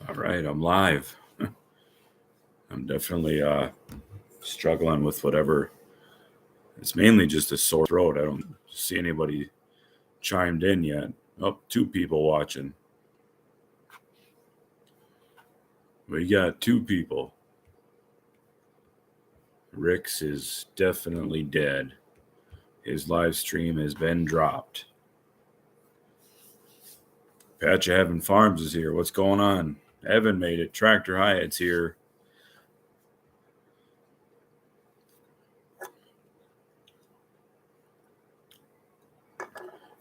All right, I'm live. I'm definitely struggling with whatever. It's mainly just a sore throat. I don't see anybody chimed in yet. Oh, two people watching. We got two people. Rick's is definitely dead. His live stream has been dropped. Patch of Heaven Farms is here. What's going on? Evan made it. Tractor Hyatt's here.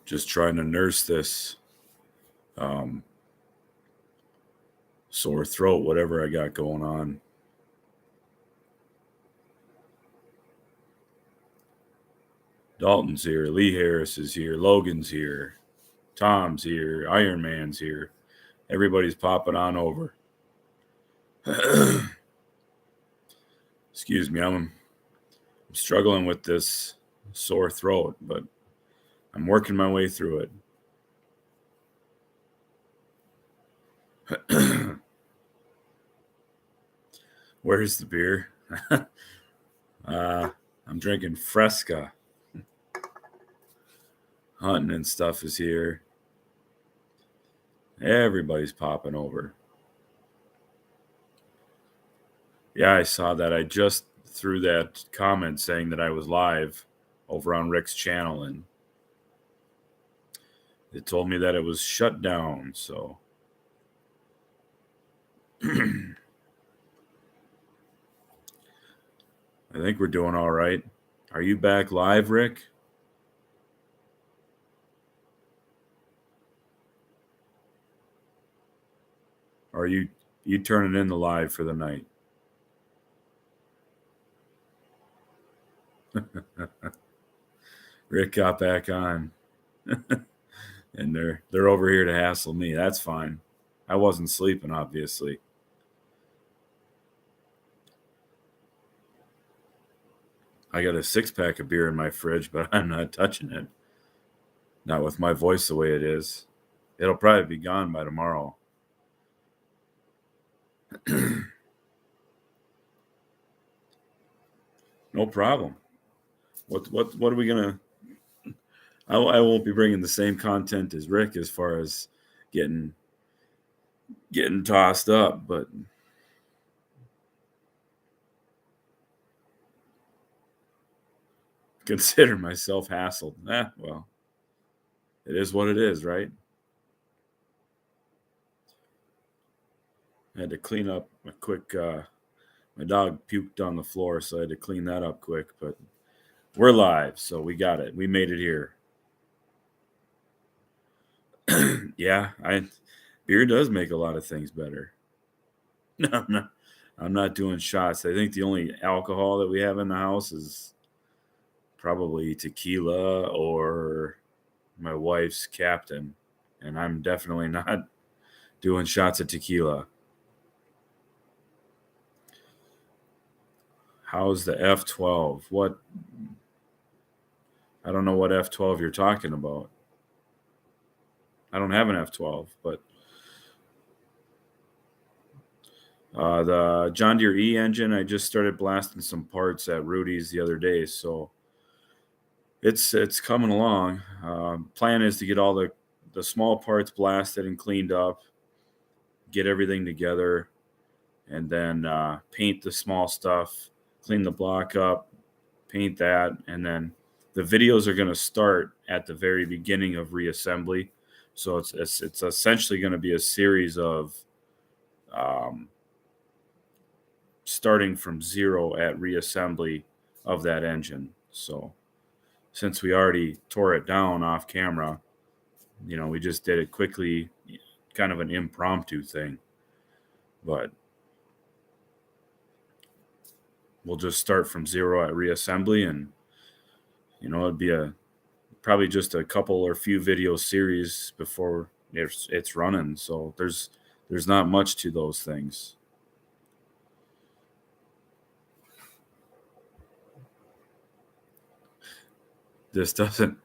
Just trying to nurse this sore throat, whatever I got going on. Dalton's here. Lee Harris is here. Logan's here. Tom's here. Iron Man's here. Everybody's popping on over. Excuse me. I'm struggling with this sore throat, but I'm working my way through it. Where's the beer? I'm drinking Fresca. Hunting and stuff is here. Everybody's popping over. Yeah, I saw that. I just threw that comment saying that I was live over on Rick's channel, and it told me that it was shut down, so I think we're doing all right. Are you back live, Rick? Or are you turning in the live for the night? Rick got back on. And they're over here to hassle me. That's fine. I wasn't sleeping, obviously. I got a 6-pack of beer in my fridge, but I'm not touching it. Not with my voice the way it is. It'll probably be gone by tomorrow. No problem. What are we gonna? I won't be bringing the same content as Rick as far as getting tossed up, but consider myself hassled. Well, it is what it is, right? I had to clean up a quick. My dog puked on the floor, so I had to clean that up quick. But we're live, so we got it. We made it here. Yeah, beer does make a lot of things better. No, I'm not doing shots. I think the only alcohol that we have in the house is probably tequila or my wife's Captain, and I'm definitely not doing shots of tequila. How's the F12? What? I don't know what F12 you're talking about. I don't have an F12, but the John Deere E engine, I just started blasting some parts at Rudy's the other day, so it's coming along. Plan is to get all the small parts blasted and cleaned up, get everything together, and then paint the small stuff, clean the block up, paint that, and then the videos are going to start at the very beginning of reassembly. So it's essentially going to be a series of starting from zero at reassembly of that engine. So since we already tore it down off camera, we just did it quickly, kind of an impromptu thing. But we'll just start from zero at reassembly, and it'd be probably just a couple or few video series before it's running. So there's not much to those things. This doesn't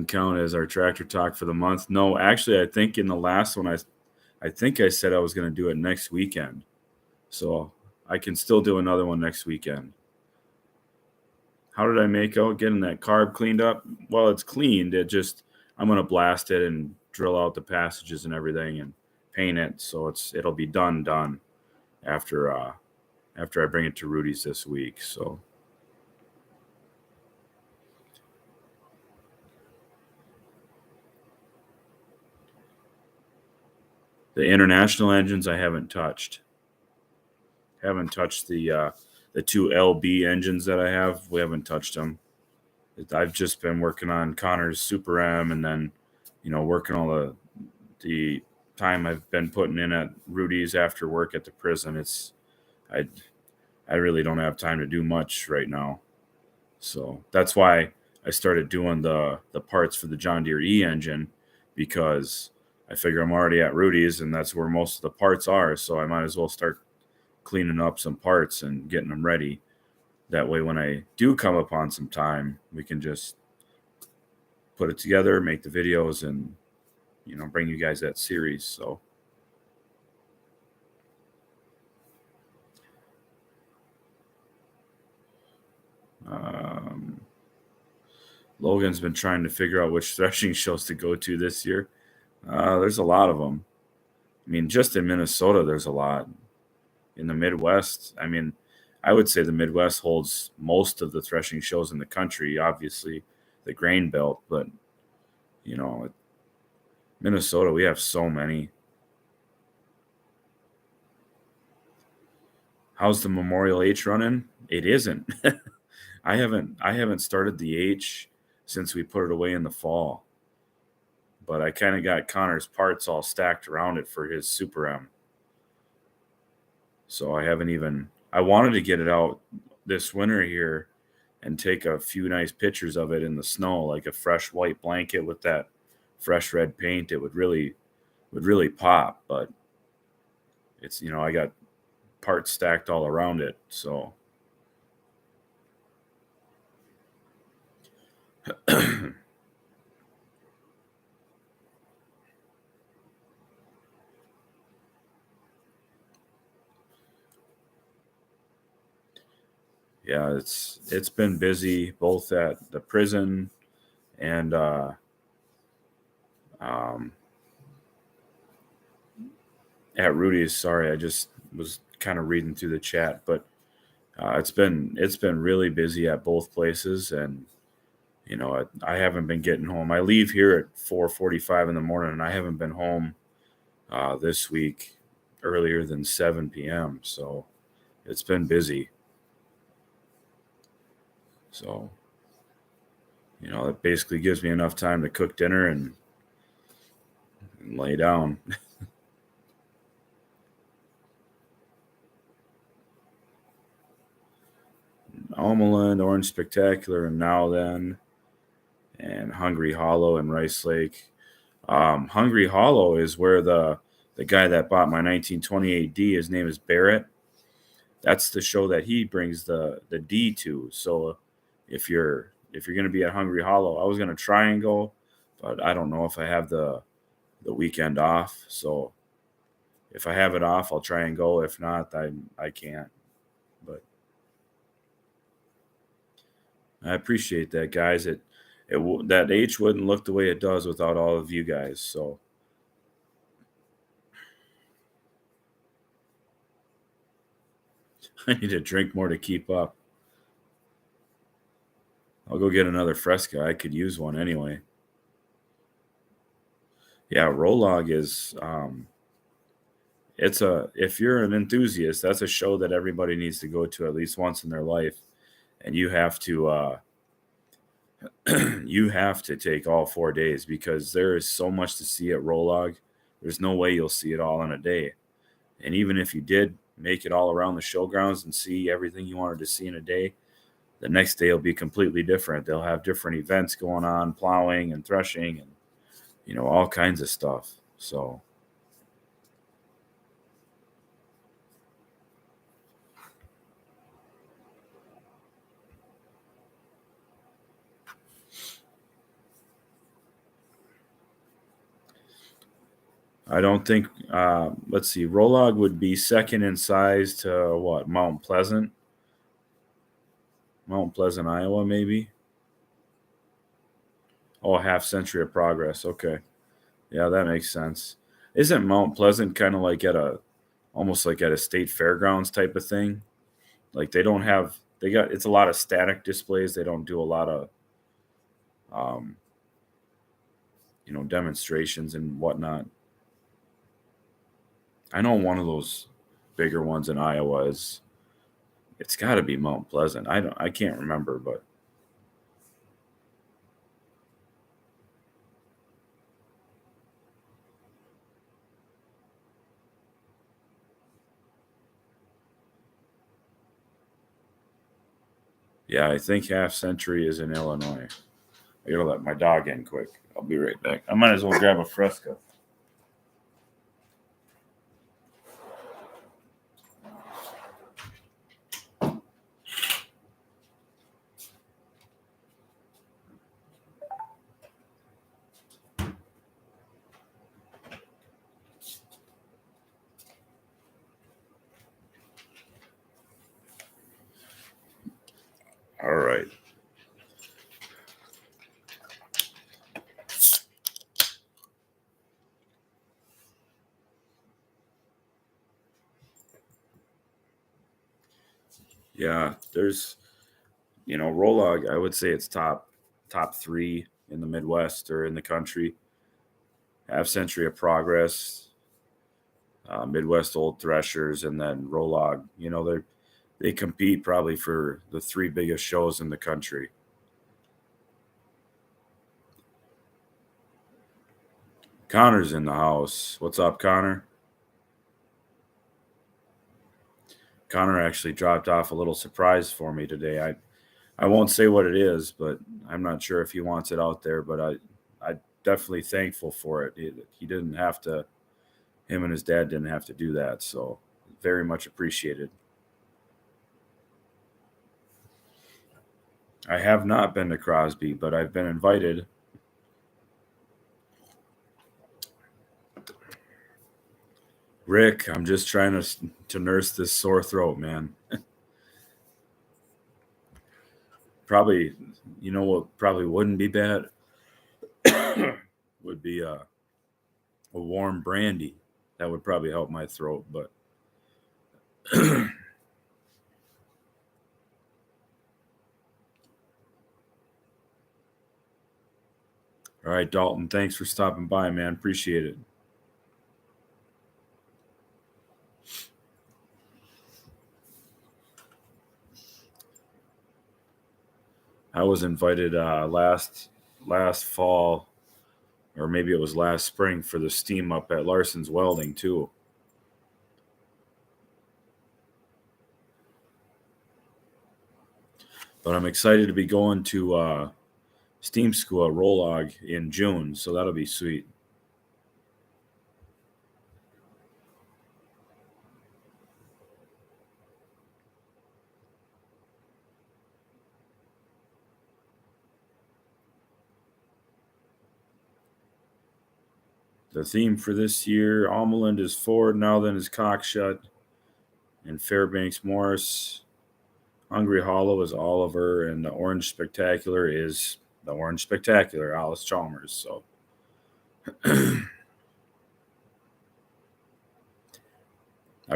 count as our tractor talk for the month. No, actually, I think in the last one I think I said I was going to do it next weekend. So I can still do another one next weekend. How did I make out getting that carb cleaned up? Well, it's cleaned. I'm going to blast it and drill out the passages and everything and paint it. So it'll be done after I bring it to Rudy's this week. So the international engines I haven't touched. Haven't touched the two LB engines that I have. We haven't touched them. I've just been working on Connor's Super M, and then working all the time I've been putting in at Rudy's after work at the prison. I I really don't have time to do much right now. So that's why I started doing the parts for the John Deere E engine, because I figure I'm already at Rudy's and that's where most of the parts are. So I might as well start cleaning up some parts and getting them ready. That way, when I do come upon some time, we can just put it together, make the videos, and bring you guys that series. So Logan's been trying to figure out which threshing shows to go to this year. There's a lot of them. I mean, just in Minnesota, there's a lot. In the Midwest, I mean, I would say the Midwest holds most of the threshing shows in the country. Obviously, the grain belt, but Minnesota, we have so many. How's the Memorial H running? It isn't. I haven't started the H since we put it away in the fall. But I kind of got Connor's parts all stacked around it for his Super M. So I wanted to get it out this winter here and take a few nice pictures of it in the snow, like a fresh white blanket with that fresh red paint. It would really pop, but it's, I got parts stacked all around it. So yeah, it's been busy both at the prison and at Rudy's. Sorry, I just was kind of reading through the chat, but it's been really busy at both places, and I haven't been getting home. I leave here at 4:45 in the morning, and I haven't been home this week earlier than 7 p.m. So it's been busy. So it basically gives me enough time to cook dinner and lay down. Almaland, Orange Spectacular, and Now Then, and Hungry Hollow and Rice Lake. Hungry Hollow is where the guy that bought my 1928 D, his name is Barrett. That's the show that he brings the D to. So if you're going to be at Hungry Hollow, I was going to try and go, but I don't know if I have the weekend off. So if I have it off, I'll try and go. If not, I can't. But I appreciate that, guys. That H wouldn't look the way it does without all of you guys. So I need to drink more to keep up. I'll go get another Fresca. I could use one anyway. Yeah, Rolog is if you're an enthusiast, that's a show that everybody needs to go to at least once in their life, and you have to you have to take all 4 days, because there is so much to see at Rolog. There's no way you'll see it all in a day. And even if you did make it all around the showgrounds and see everything you wanted to see in a day, the next day will be completely different. They'll have different events going on, plowing and threshing and all kinds of stuff. So I don't think. Let's see. Rolog would be second in size to what? Mount Pleasant, Iowa, maybe. Oh, half century of progress. Okay, yeah, that makes sense. Isn't Mount Pleasant kind of like almost like at a state fairgrounds type of thing? Like they don't have they got it's a lot of static displays. They don't do a lot of um, demonstrations and whatnot. I know one of those bigger ones in Iowa is it's got to be Mount Pleasant. I can't remember, but yeah, I think half century is in Illinois. I gotta let my dog in quick. I'll be right back. I might as well grab a Fresca. All right. Yeah, there's Rolog. I would say it's top three in the Midwest or in the country. Half Century of Progress, Midwest Old Threshers, and then Rolog. They compete probably for the three biggest shows in the country. Connor's in the house. What's up, Connor? Connor actually dropped off a little surprise for me today. I won't say what it is, but I'm not sure if he wants it out there. But I definitely thankful for it. He didn't have to. Him and his dad didn't have to do that, so very much appreciated. I have not been to Crosby, but I've been invited. Rick, I'm just trying to nurse this sore throat, man. Probably, you know what? Probably wouldn't be bad. Would be a warm brandy. That would probably help my throat. But all right, Dalton, thanks for stopping by, man. Appreciate it. I was invited last fall, or maybe it was last spring, for the steam up at Larson's Welding too. But I'm excited to be going to Steam School at Rolog in June, so that'll be sweet. The theme for this year: Almaland is Ford, now then is Cockshut, and Fairbanks Morris. Hungry Hollow is Oliver, and the Orange Spectacular is the Orange Spectacular, Alice Chalmers. So I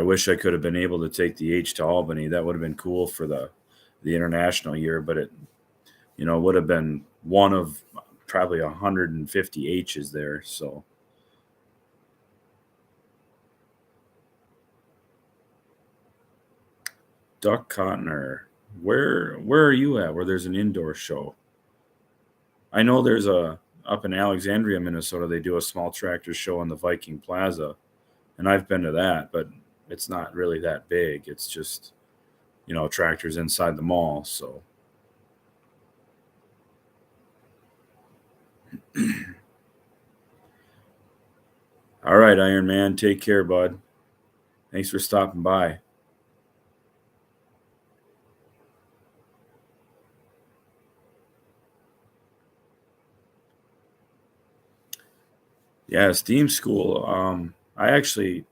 wish I could have been able to take the H to Albany. That would have been cool for the international year, but it would have been one of probably 150 H's there. So Duck Cotner, where are you at? Where there's an indoor show? I know there's a up in Alexandria, Minnesota. They do a small tractor show in the Viking Plaza, and I've been to that, but it's not really that big. It's just tractors inside the mall. So all right, Iron Man, take care, bud. Thanks for stopping by. Yeah, Steam School. I actually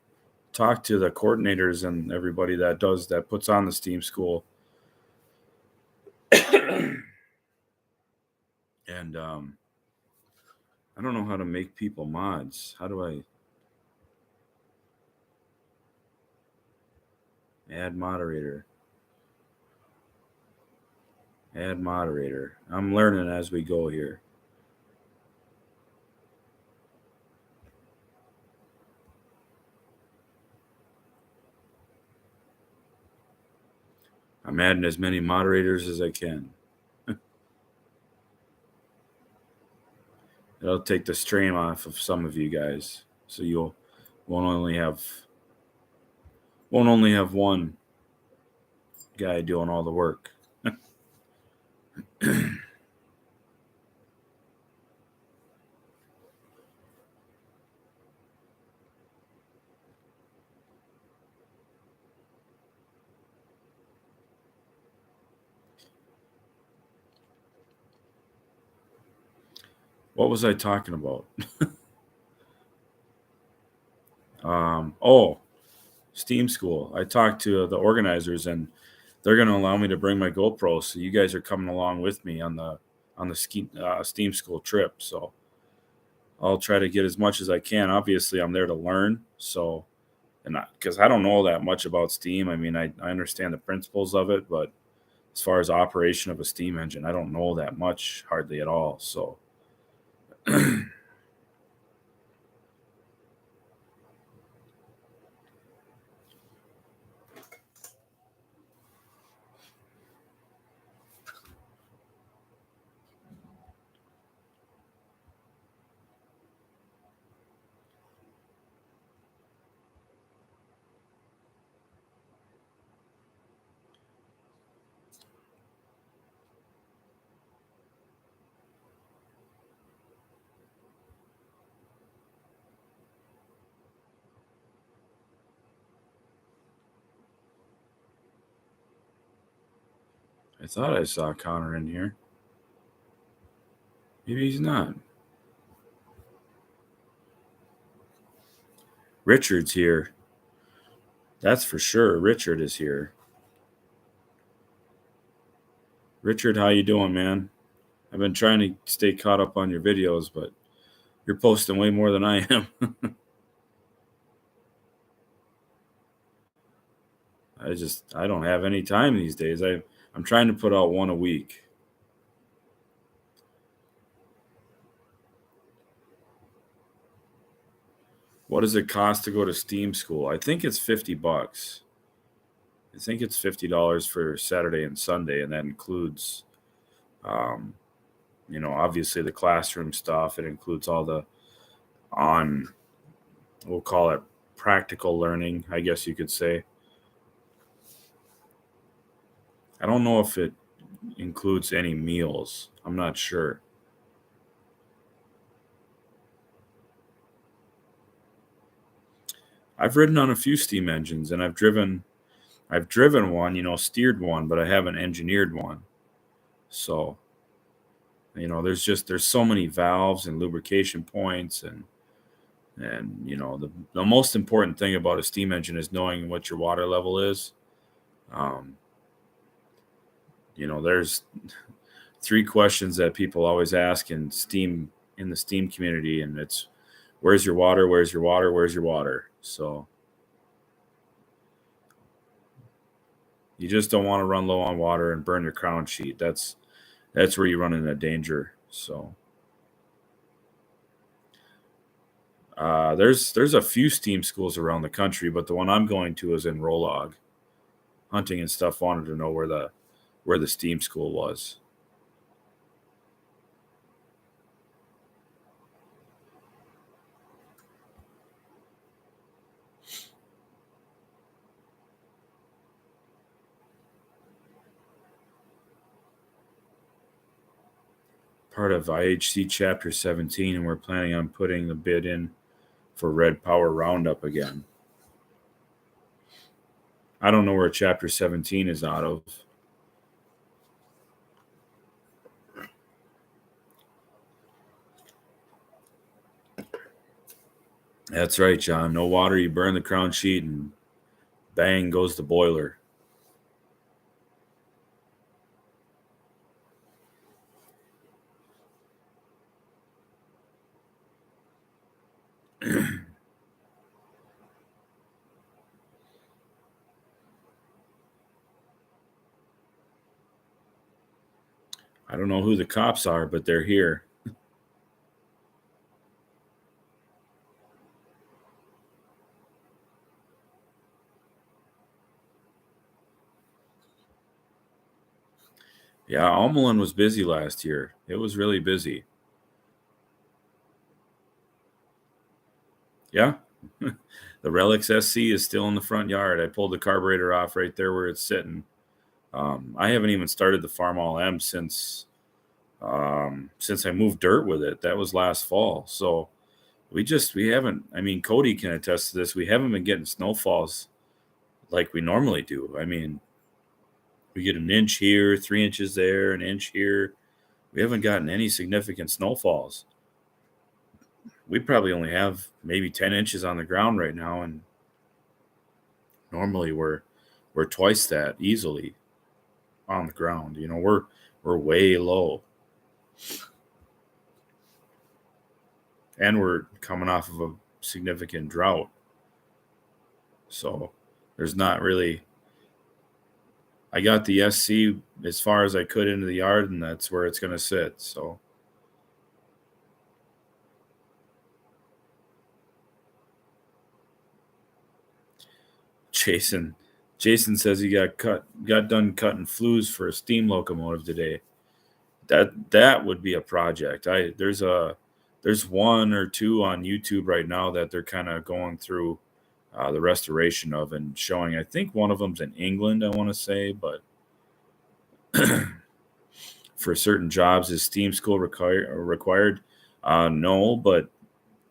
talked to the coordinators and everybody that puts on the Steam School, and I don't know how to make people mods. How do I add moderator? Add moderator. I'm learning as we go here. I'm adding as many moderators as I can. It'll take the strain off of some of you guys, so you'll won't only have won't only have one guy doing all the work. What was I talking about? Oh, Steam School. I talked to the organizers, and they're going to allow me to bring my GoPro. So you guys are coming along with me on the Steam School trip. So I'll try to get as much as I can. Obviously, I'm there to learn. So, and because I don't know that much about Steam. I mean, I understand the principles of it, but as far as operation of a steam engine, I don't know that much, hardly at all. So, I thought I saw Connor in here. Maybe he's not. Richard's here. That's for sure. Richard is here. Richard, how you doing, man? I've been trying to stay caught up on your videos, but you're posting way more than I am. I don't have any time these days. I'm trying to put out one a week. What does it cost to go to Steam School? I think it's $50. I think it's $50 for Saturday and Sunday, and that includes, um, obviously the classroom stuff. It includes all the on, we'll call it practical learning, I guess you could say. I don't know if it includes any meals. I'm not sure. I've ridden on a few steam engines, and I've driven one, steered one, but I haven't engineered one. So, there's so many valves and lubrication points, and the most important thing about a steam engine is knowing what your water level is. Um, there's three questions that people always ask in the steam community, and it's where's your water, where's your water, where's your water. So you just don't want to run low on water and burn your crown sheet. That's where you run into danger. So there's a few steam schools around the country, but the one I'm going to is in Rolog. Hunting and stuff wanted to know where the steam school was. Part of IHC Chapter 17, and we're planning on putting the bid in for Red Power Roundup again. I don't know where Chapter 17 is out of. That's right, John. No water, you burn the crown sheet, and bang goes the boiler. I don't know who the cops are, but they're here. Yeah, Almelin was busy last year. It was really busy. Yeah. The Relics SC is still in the front yard. I pulled the carburetor off right there where it's sitting. I haven't even started the Farm All M since I moved dirt with it. That was last fall. So we haven't. I mean, Cody can attest to this. We haven't been getting snowfalls like we normally do. I mean, we get an inch here, 3 inches there, an inch here. We haven't gotten any significant snowfalls. We probably only have maybe 10 inches on the ground right now, and normally we're twice that easily on the ground. We're way low, and we're coming off of a significant drought. So there's not really. I got the SC as far as I could into the yard, and that's where it's going to sit. So Jason, Jason says he got done cutting flues for a steam locomotive today. That would be a project. There's one or two on YouTube right now that they're kind of going through the restoration of and showing. I think one of them's in England, I want to say, but for certain jobs, is steam school required? No, but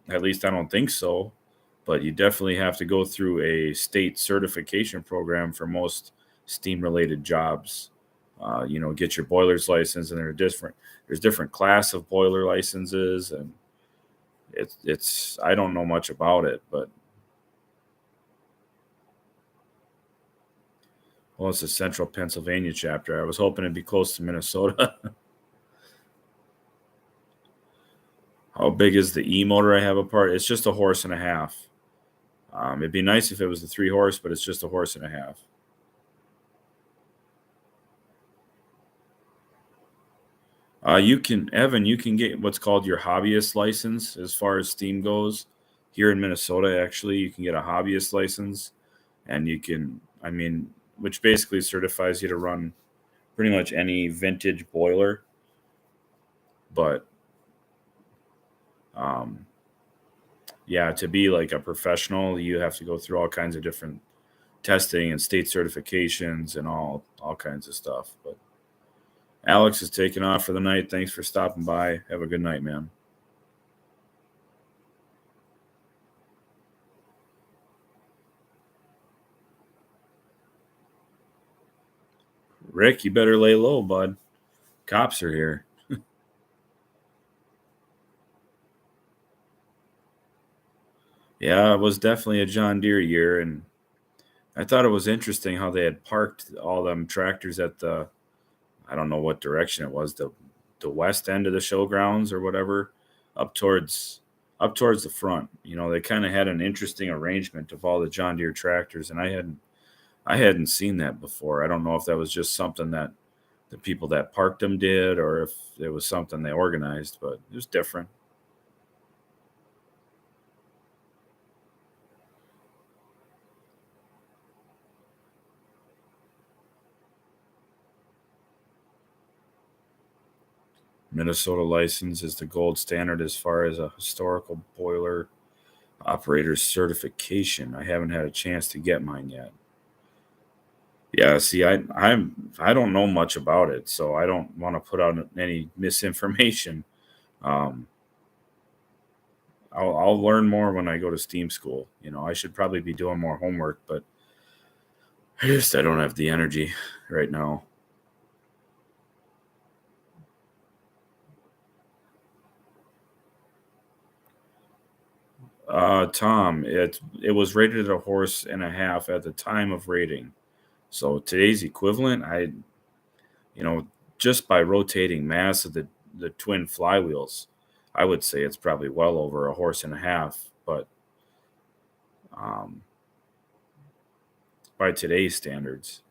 at least I don't think so. But you definitely have to go through a state certification program for most steam related jobs. Get your boiler's license, and there's different class of boiler licenses, and it's I don't know much about it, but well, it's a central Pennsylvania chapter. I was hoping it'd be close to Minnesota. How big is the E motor I have apart? It's just a horse and a half. It'd be nice if it was the 3 horse, but it's just a horse and a half. You can get what's called your hobbyist license as far as steam goes. Here in Minnesota, actually, you can get a hobbyist license, and I mean, which basically certifies you to run pretty much any vintage boiler. But um, yeah, to be like a professional, you have to go through all kinds of different testing and state certifications and all kinds of stuff. But Alex is taking off for the night. Thanks for stopping by. Have a good night, man. Rick, you better lay low, bud. Cops are here. Yeah, it was definitely a John Deere year, and I thought it was interesting how they had parked all them tractors at the I don't know what direction it was, the west end of the showgrounds or whatever, up towards up towards the front. They kind of had an interesting arrangement of all the John Deere tractors, and I hadn't seen that before. I don't know if that was just something that the people that parked them did, or if it was something they organized, but it was different. Minnesota license is the gold standard as far as a historical boiler operator's certification. I haven't had a chance to get mine yet. Yeah, see, I don't know much about it, so I don't want to put out any misinformation. Um, I'll learn more when I go to Steam school. I should probably be doing more homework, but I don't have the energy right now. Tom, it was rated a horse and a half at the time of rating. So today's equivalent, you know, just by rotating mass of the twin flywheels, I would say it's probably well over a horse and a half. But um, by today's standards,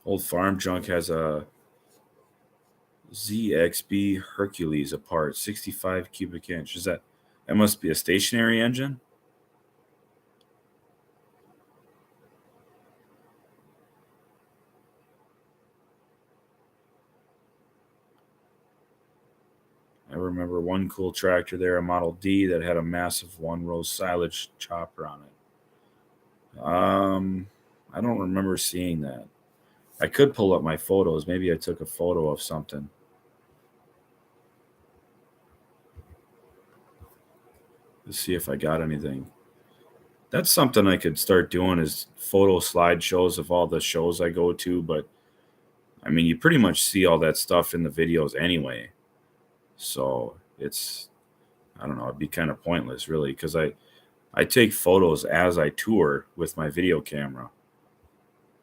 old farm junk has a ZXB Hercules apart, 65 cubic inch. That must be a stationary engine? I remember one cool tractor there, a Model D that had a massive one row silage chopper on it. I don't remember seeing that. I could pull up my photos. Maybe I took a photo of something. Let's see if I got anything. That's something I could start doing is photo slideshows of all the shows I go to, but I mean, you pretty much see all that stuff in the videos anyway. So it's, I don't know, it'd be kind of pointless really because I take photos as I tour with my video camera.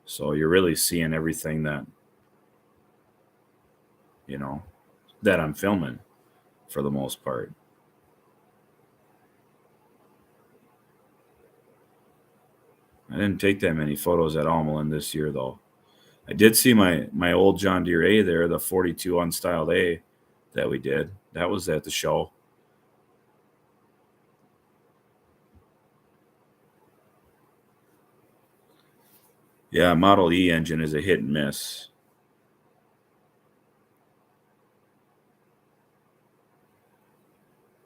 So you're really seeing everything you know, that I'm filming for the most part. I didn't take that many photos at Almelin this year though. I did see my old John Deere A there, the 42 unstyled A that we did. That was at the show. Yeah, Model E engine is a hit and miss.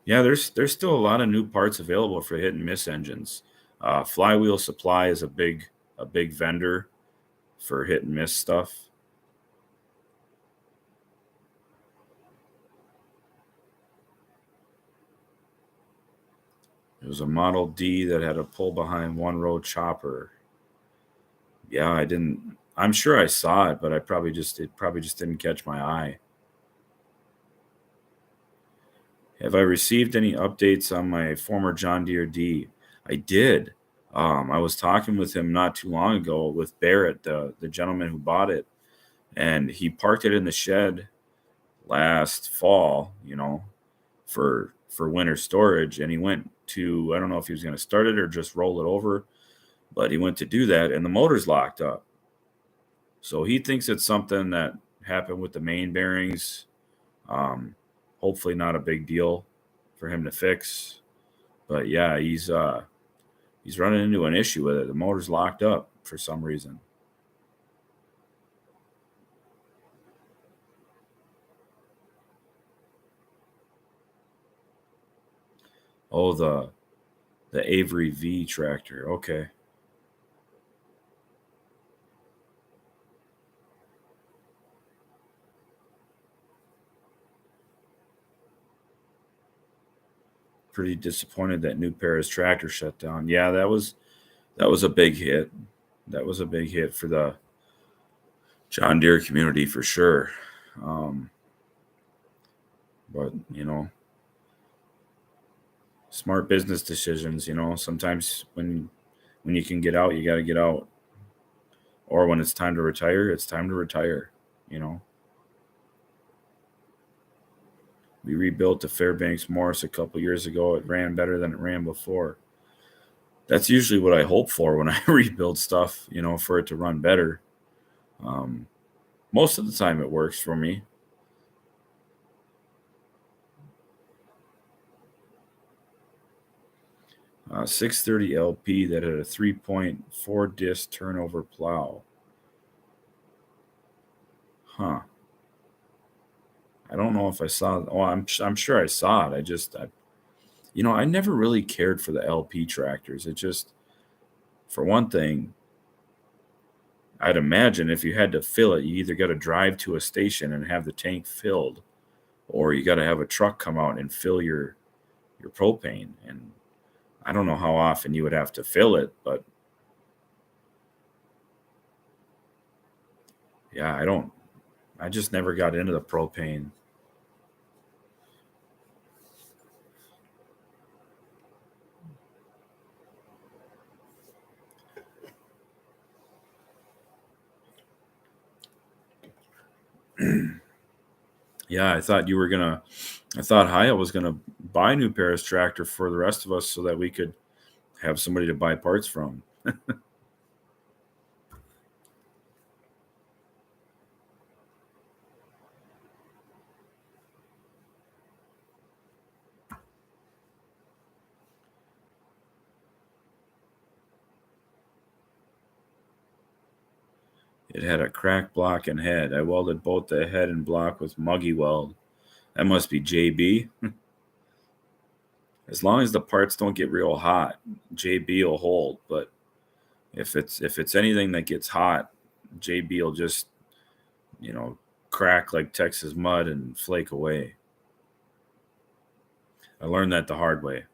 Yeah, there's still a lot of new parts available for hit and miss engines. Flywheel Supply is a big vendor for hit and miss stuff. It was a Model D that had a pull behind one row chopper. Yeah, I didn't. I'm sure I saw it, but it probably just didn't catch my eye. Have I received any updates on my former John Deere D? I did. I was talking with him not too long ago with Barrett, the gentleman who bought it, and he parked it in the shed last fall, for winter storage. And he went to, I don't know if he was going to start it or just roll it over, but he went to do that, and the motor's locked up. So he thinks it's something that happened with the main bearings. Um, Hopefully not a big deal for him to fix. But yeah, he's running into an issue with it. The motor's locked up for some reason. Oh, the Avery V tractor. Okay. Pretty disappointed that New Paris tractor shut down. Yeah, that was a big hit. That was a big hit for the John Deere community for sure. Um, but smart business decisions. Sometimes when you can get out, you got to get out. Or when it's time to retire, it's time to retire. You know, we rebuilt the Fairbanks Morris a couple years ago. It ran better than it ran before. That's usually what I hope for when I rebuild stuff. For it to run better. Um, Most of the time, it works for me. 630 LP that had a 3.4 disc turnover plow. Huh. I don't know if I saw. Oh, I'm sure I saw it. I never really cared for the LP tractors. It just, for one thing, I'd imagine if you had to fill it, you either got to drive to a station and have the tank filled, or you got to have a truck come out and fill your propane. And I don't know how often you would have to fill it, but yeah, I just never got into the propane. Yeah, I thought Hyatt was gonna buy a new Paris tractor for the rest of us so that we could have somebody to buy parts from. It had a cracked block and head. I welded both the head and block with muggy weld. That must be JB. As long as the parts don't get real hot, JB will hold. But if it's anything that gets hot, JB will just you know crack like Texas mud and flake away. I learned that the hard way.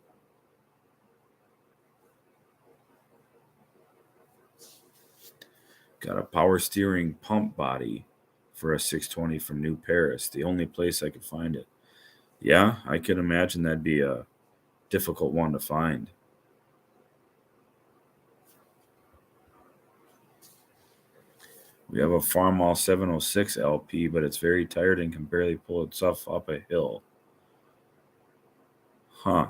Got a power steering pump body for a 620 from New Paris. The only place I could find it. Yeah, I could imagine that'd be a difficult one to find. We have a Farmall 706 LP, but it's very tired and can barely pull itself up a hill. Huh.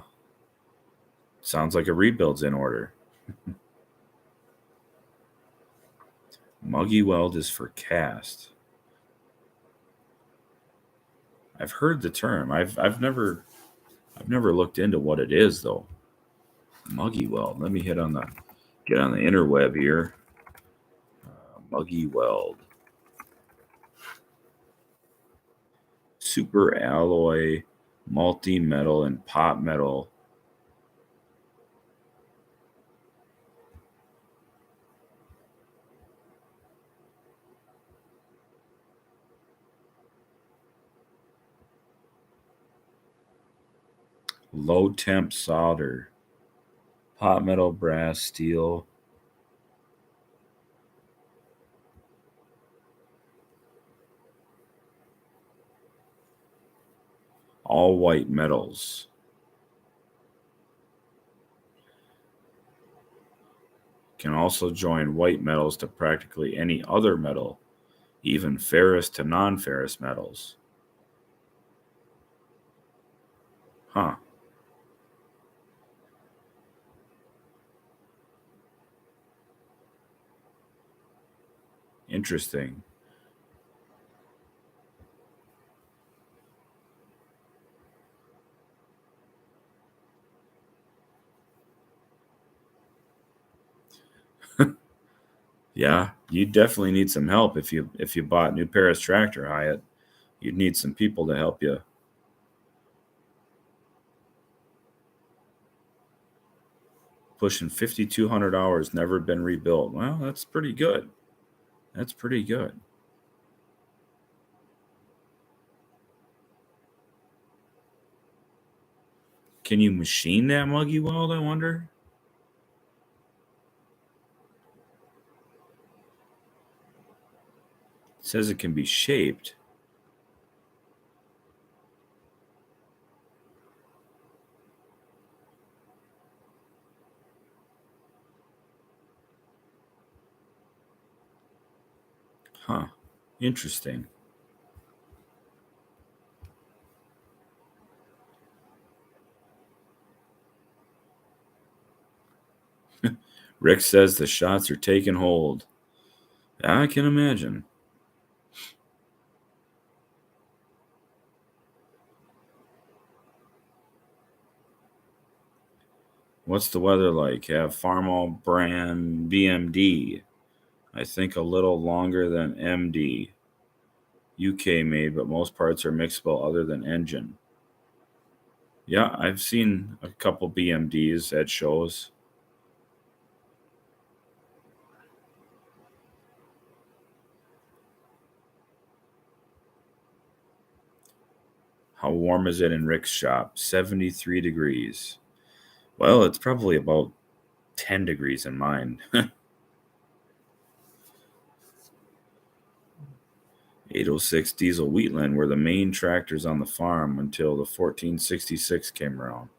Sounds like a rebuild's in order. Muggy weld is for cast. I've heard the term. I've never looked into what it is though. Muggy weld. Let me get on the interweb here. Muggy weld. Super alloy, multi metal, and pot metal. Low temp solder. Pot metal, brass, steel. All white metals. Can also join white metals to practically any other metal, even ferrous to non ferrous metals. Huh, interesting. Yeah, you definitely need some help if you bought new Paris tractor, Hyatt. You'd need some people to help you. Pushing 5,200 hours, never been rebuilt. Well, that's pretty good. That's pretty good. Can you machine that muggy weld, I wonder? It says it can be shaped. Huh. Interesting. Rick says the shots are taking hold. I can imagine. What's the weather like? Have Farmall brand BMD. I think a little longer than MD. UK made, but most parts are mixable other than engine. Yeah, I've seen a couple BMDs at shows. How warm is it in Rick's shop? 73 degrees. Well, it's probably about 10 degrees in mine. 806 diesel Wheatland were the main tractors on the farm until the 1466 came around.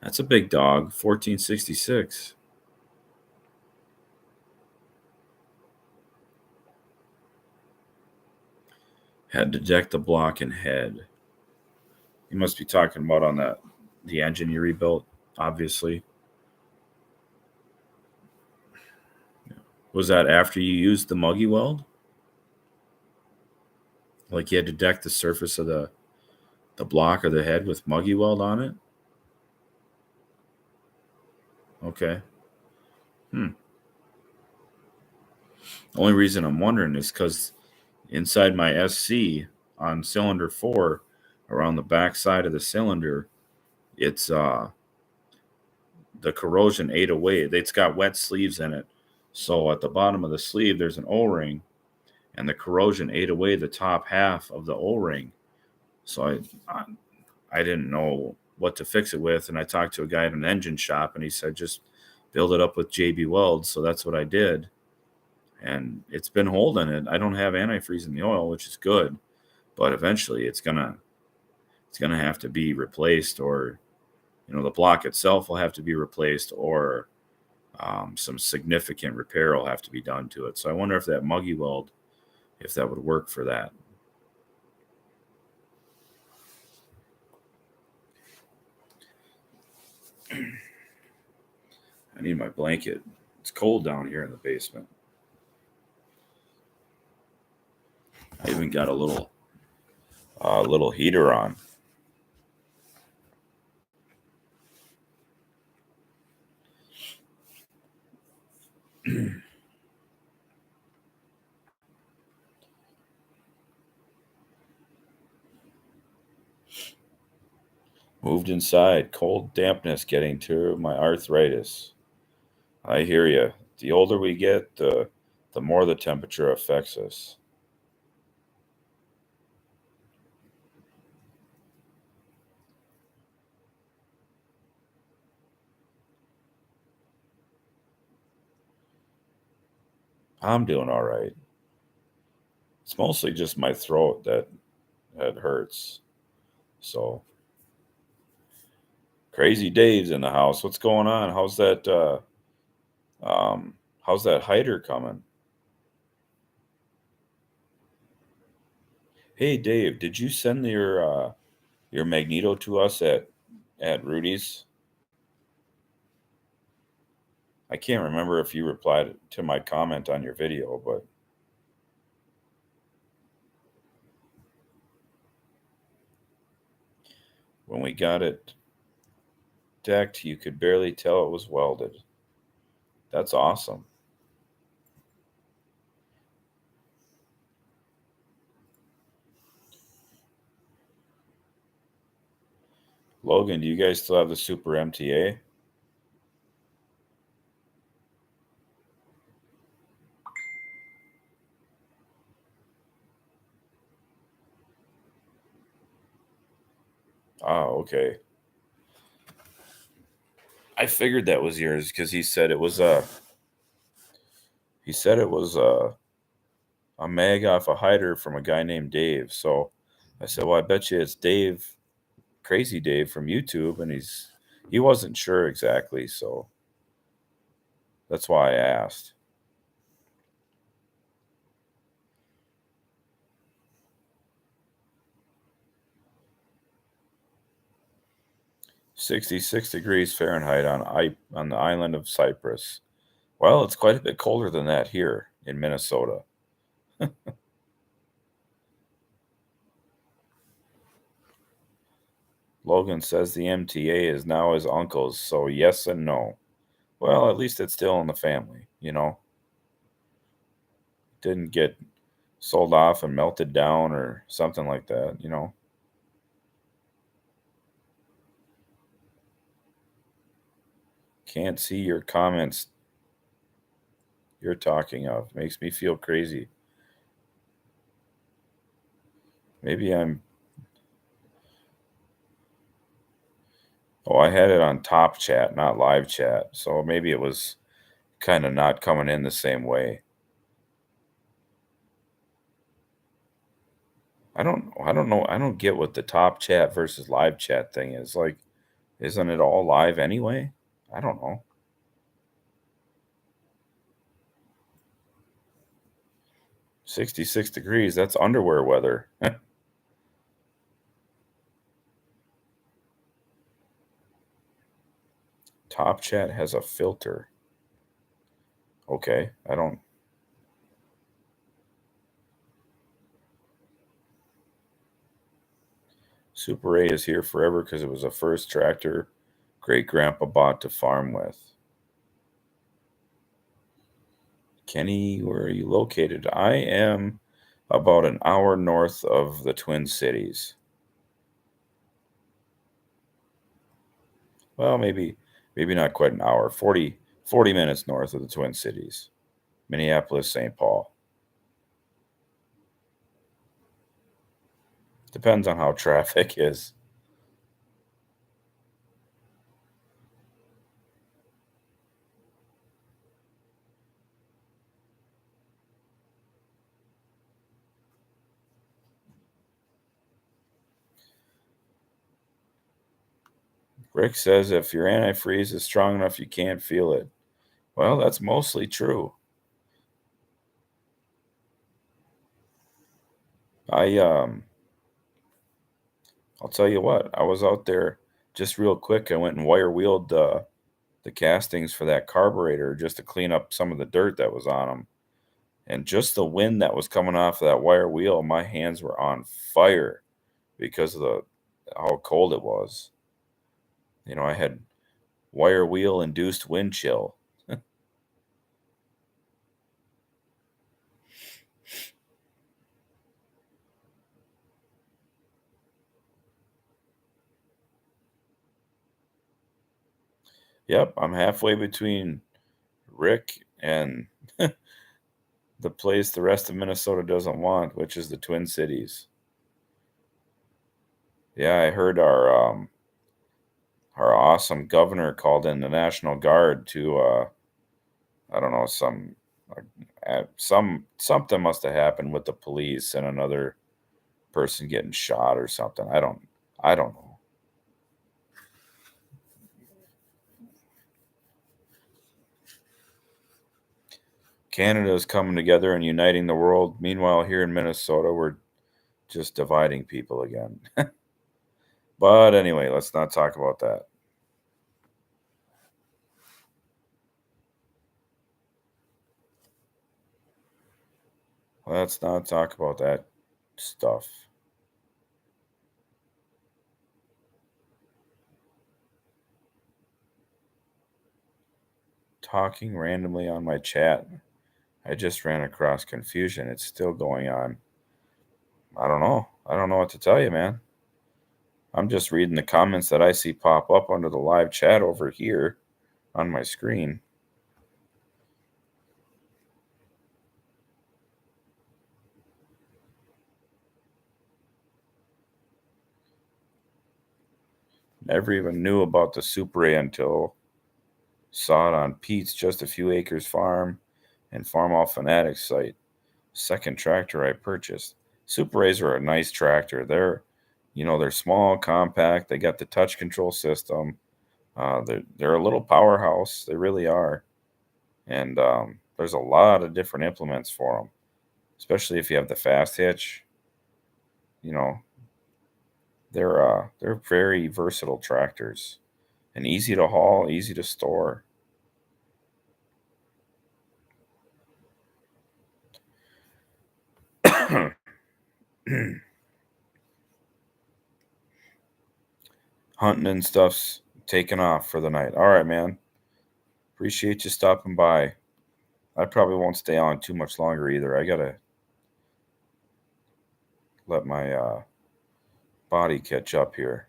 That's a big dog, 1466. Had to deck the block and head. You must be talking about on the engine you rebuilt, obviously. Was that after you used the muggy weld? Like you had to deck the surface of the block or the head with muggy weld on it? Okay. Hmm. Only reason I'm wondering is because inside my SC on cylinder 4, around the back side of the cylinder, it's the corrosion ate away. It's got wet sleeves in it. So at the bottom of the sleeve, there's an O-ring, and the corrosion ate away the top half of the O-ring. So I didn't know what to fix it with, and I talked to a guy at an engine shop, and he said just build it up with JB Welds. So that's what I did, and it's been holding it. I don't have antifreeze in the oil, which is good, but eventually it's gonna have to be replaced, or the block itself will have to be replaced, or some significant repair will have to be done to it. So I wonder if that muggy weld, if that would work for that. I need my blanket. It's cold down here in the basement. I even got a little heater on. Moved inside. Cold dampness getting to my arthritis. I hear you. The older we get, the more the temperature affects us. I'm doing all right. It's mostly just my throat that hurts. So Crazy Dave's in the house. What's going on? How's that hider coming? Hey Dave, did you send your magneto to us at Rudy's? I can't remember if you replied to my comment on your video, but when we got it decked, you could barely tell it was welded. That's awesome. Logan, do you guys still have the Super MTA? Oh, okay. I figured that was yours because he said it was a mag off a hider from a guy named Dave. So I said, well, I bet you it's Dave, Crazy Dave from YouTube, and he wasn't sure exactly, so that's why I asked. -66 degrees Fahrenheit on the island of Cyprus. Well, it's quite a bit colder than that here in Minnesota. Logan says the MTA is now his uncle's, so yes and no. Well, at least it's still in the family. Didn't get sold off and melted down or something like that. Can't see your comments you're talking of. Makes me feel crazy. Maybe I'm. Oh, I had it on top chat, not live chat. So maybe it was kind of not coming in the same way. I don't know. I don't get what the top chat versus live chat thing is. Like, isn't it all live anyway? I don't know. 66 degrees. That's underwear weather. Top Chat has a filter. Okay. I don't. Super 8 is here forever because it was the first tractor great grandpa bought to farm with. Kenny, where are you located? I am about an hour north of the Twin Cities. Well, maybe not quite an hour. 40 minutes north of the Twin Cities. Minneapolis, St. Paul. Depends on how traffic is. Rick says if your antifreeze is strong enough, you can't feel it. Well, that's mostly true. I I'll tell you what. I was out there just real quick. I went and wire wheeled the castings for that carburetor just to clean up some of the dirt that was on them. And just the wind that was coming off of that wire wheel, my hands were on fire because of the how cold it was. I had wire wheel induced wind chill. Yep, I'm halfway between Rick and the place the rest of Minnesota doesn't want, which is the Twin Cities. Yeah, I heard our awesome governor called in the National Guard to I don't know, something must have happened with the police and another person getting shot or something. I don't know. Canada is coming together and uniting the world. Meanwhile, here in Minnesota, we're just dividing people again. But anyway, let's not talk about that. Let's not talk about that stuff. Talking randomly on my chat. I just ran across confusion. It's still going on. I don't know. I don't know what to tell you, man. I'm just reading the comments that I see pop up under the live chat over here on my screen. Never even knew about the Super A until saw it on Pete's Just a Few Acres Farm and Farm All Fanatics site. Second tractor I purchased. Super A's are a nice tractor. They're small, compact. They got the touch control system. They're a little powerhouse. They really are. And there's a lot of different implements for them, especially if you have the fast hitch. You know, they're very versatile tractors and easy to haul, easy to store. Hunting and stuff's taking off for the night. All right, man. Appreciate you stopping by. I probably won't stay on too much longer either. I gotta let my body catch up here.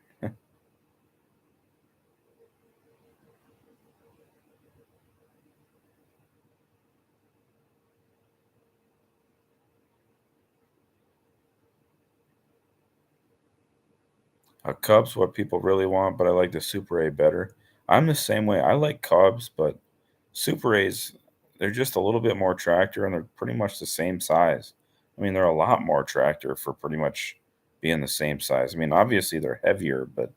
A Cub's what people really want, but I like the Super A better. I'm the same way. I like Cubs, but Super A's, they're just a little bit more tractor and they're pretty much the same size. I mean, they're a lot more tractor for pretty much being the same size. I mean, obviously they're heavier, but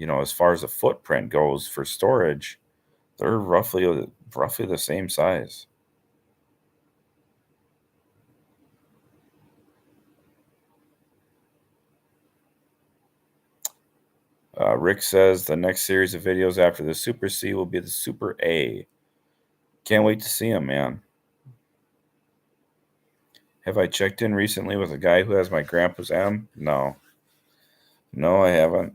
as far as the footprint goes for storage, they're roughly the same size. Rick says the next series of videos after the Super C will be the Super A. Can't wait to see him, man. Have I checked in recently with a guy who has my grandpa's M? No. No, I haven't.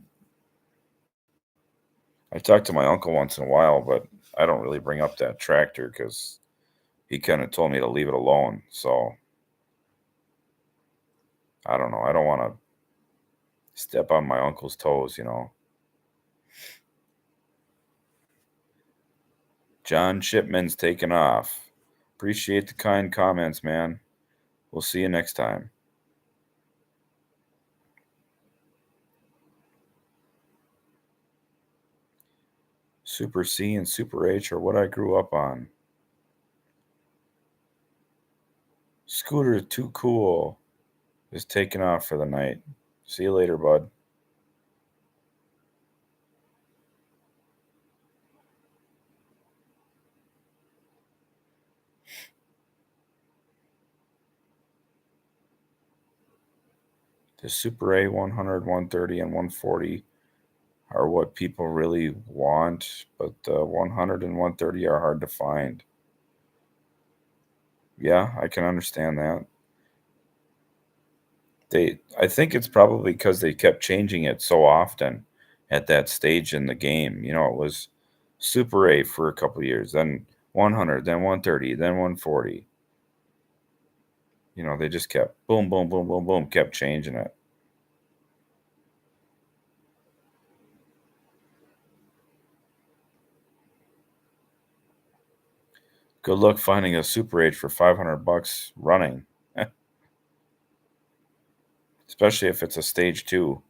I talk to my uncle once in a while, but I don't really bring up that tractor because he kind of told me to leave it alone. So I don't know. I don't want to step on my uncle's toes. John Shipman's taken off. Appreciate the kind comments, man. We'll see you next time. Super C and Super H are what I grew up on. Scooter Too Cool is taking off for the night. See you later, bud. The Super A 100, 130, and 140 are what people really want, but 100 and 130 are hard to find. Yeah, I can understand that. I think it's probably because they kept changing it so often at that stage in the game. It was Super A for a couple of years, then 100, then 130, then 140. They just kept boom, boom, boom, boom, boom, kept changing it. Good luck finding a Super H for 500 bucks running, especially if it's a stage two.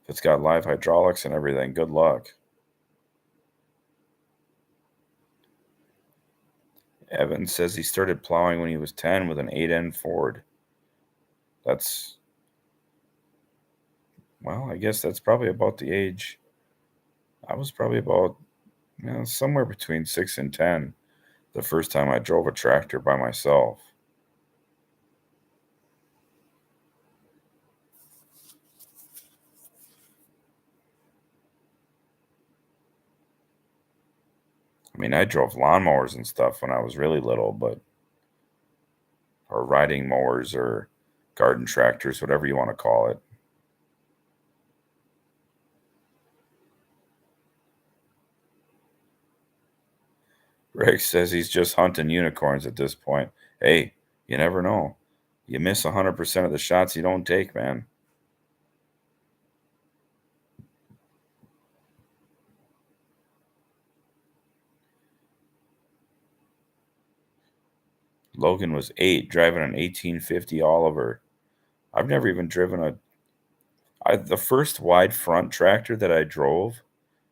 If it's got live hydraulics and everything, good luck. Evan says he started plowing when he was 10 with an 8N Ford. That's, well, I guess that's probably about the age. I was probably about somewhere between 6 and 10 the first time I drove a tractor by myself. I mean, I drove lawnmowers and stuff when I was really little, or riding mowers or garden tractors, whatever you want to call it. Rick says he's just hunting unicorns at this point. Hey, you never know. You miss 100% of the shots you don't take, man. Logan was 8 driving an 1850 Oliver. I've never even driven the first wide front tractor that I drove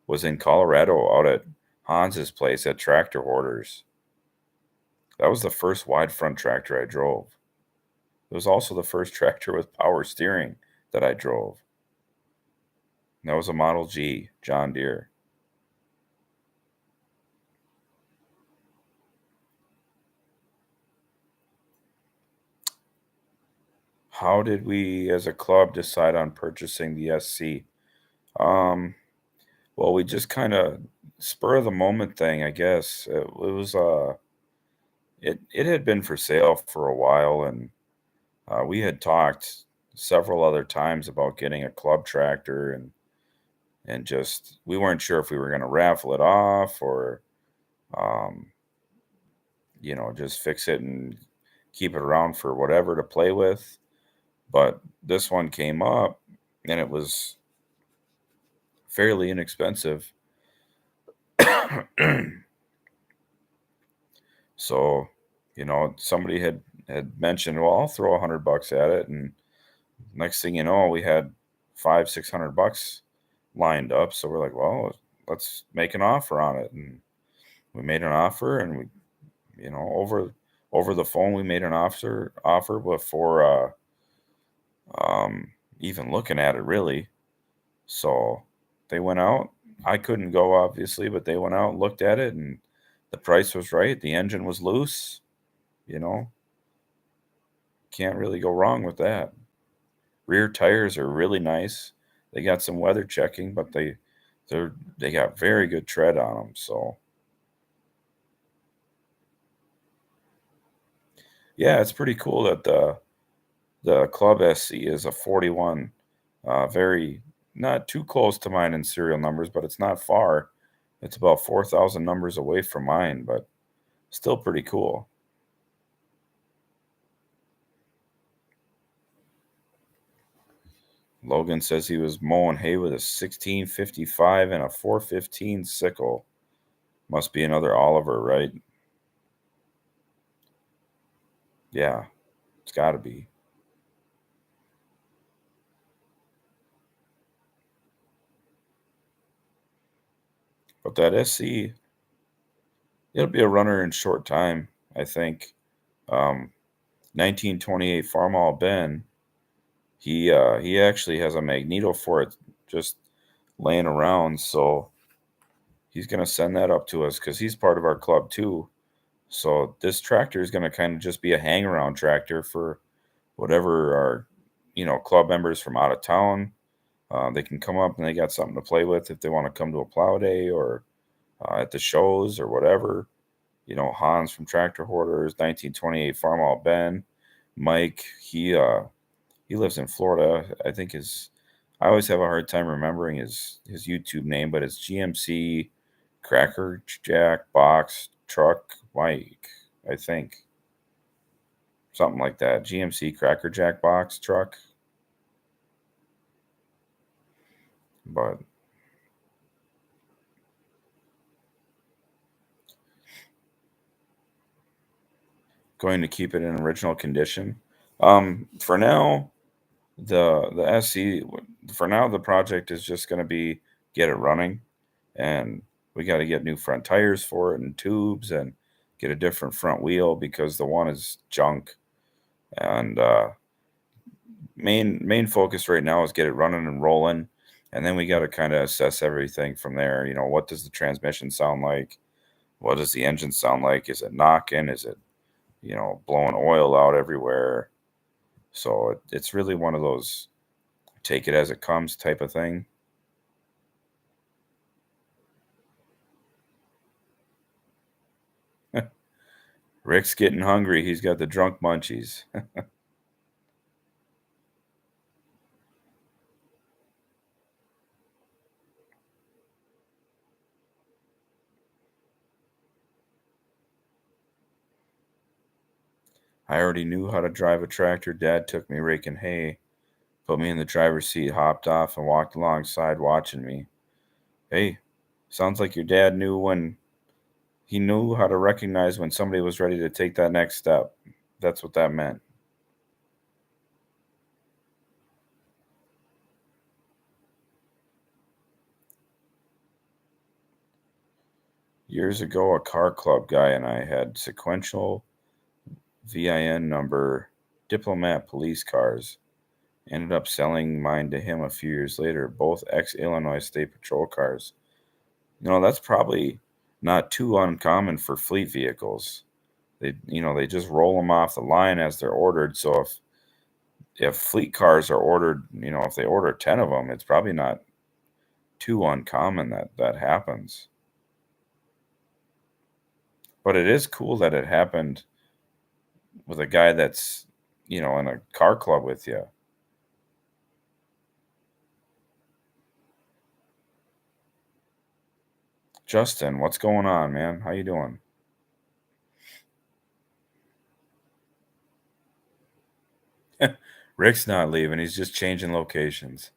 was in Colorado out at Hans's place at Tractor Hoarders. That was the first wide front tractor I drove. It was also the first tractor with power steering that I drove. And that was a Model G, John Deere. How did we as a club decide on purchasing the SC? Um, well, we just kind of spur of the moment thing, I guess. It had been for sale for a while, and we had talked several other times about getting a club tractor, and just we weren't sure if we were going to raffle it off or um, just fix it and keep it around for whatever to play with. But this one came up, and it was fairly inexpensive. So, somebody had mentioned, well, I'll throw 100 bucks at it, and next thing you know, we had 500-600 bucks lined up. So we're like, well, let's make an offer on it, and we made an offer, and over the phone, we made an offer before even looking at it really. So they went out. I couldn't go obviously, but they went out, looked at it, and the price was right. The engine was loose. You know, can't really go wrong with that. Rear tires are really nice. They got some weather checking, but They got very good tread on them. So yeah, it's pretty cool that the Club SC is a 41. Very not too close to mine in serial numbers, but it's not far. It's about 4,000 numbers away from mine, but still pretty cool. Logan says he was mowing hay with a 1655 and a 415 sickle. Must be another Oliver, right? Yeah, it's got to be. But that SC, it'll be a runner in short time, I think. Um, 1928 Farmall Ben, he actually has a magneto for it just laying around, so he's gonna send that up to us because he's part of our club too. So this tractor is gonna kind of just be a hang around tractor for whatever our club members from out of town. They can come up and they got something to play with if they want to come to a plow day or at the shows or whatever. Hans from Tractor Hoarders, 1928 Farmall Ben, Mike. He lives in Florida. I always have a hard time remembering his YouTube name, but it's GMC Cracker Jack Box Truck Mike. I think something like that. GMC Cracker Jack Box Truck, but going to keep it in original condition. For now, the SC for now the project is just going to be get it running, and we got to get new front tires for it and tubes and get a different front wheel because the one is junk. And main focus right now is get it running and rolling, and then we got to kind of assess everything from there. What does the transmission sound like? What does the engine sound like? Is it knocking? Is it blowing oil out everywhere? So it's really one of those take it as it comes type of thing. Rick's getting hungry. He's got the drunk munchies. I already knew how to drive a tractor. Dad took me raking hay, put me in the driver's seat, hopped off, and walked alongside watching me. Hey, sounds like your dad knew when he knew how to recognize when somebody was ready to take that next step. That's what that meant. Years ago, a car club guy and I had sequential VIN number diplomat police cars. Ended up selling mine to him a few years later, both ex Illinois State Patrol cars. That's probably not too uncommon for fleet vehicles. They just roll them off the line as they're ordered. So if fleet cars are ordered, if they order 10 of them, it's probably not too uncommon that that happens. But it is cool that it happened with a guy that's, in a car club with you. Justin, what's going on, man? How you doing? Rick's not leaving. He's just changing locations.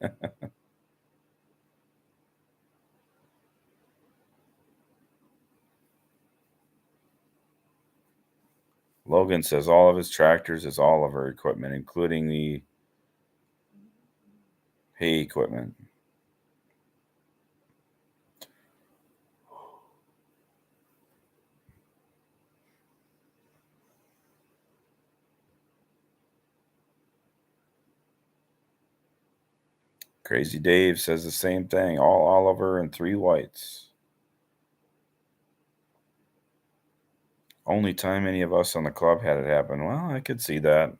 Logan says all of his tractors is Oliver equipment, including the hay equipment. Crazy Dave says the same thing. All Oliver and three whites. Only time any of us on the club had it happen. Well, I could see that.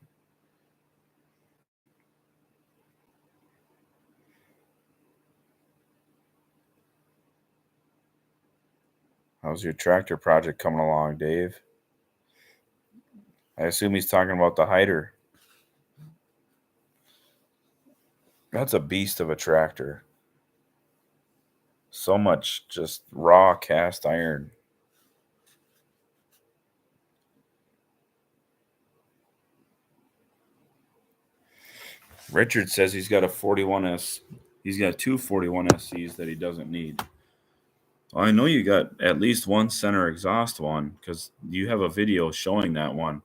How's your tractor project coming along, Dave? I assume he's talking about the Hyder. That's a beast of a tractor. So much just raw cast iron. Richard says he's got a 41S. He's got two 41SCs that he doesn't need. Well, I know you got at least one center exhaust one because you have a video showing that one.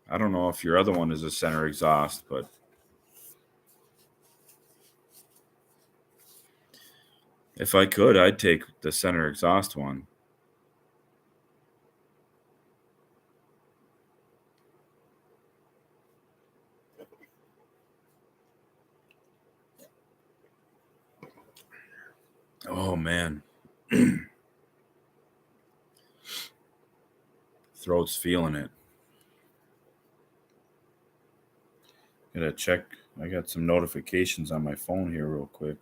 I don't know if your other one is a center exhaust, but if I could, I'd take the center exhaust one. Oh, man. Throat's feeling it. Gotta check. I got some notifications on my phone here real quick.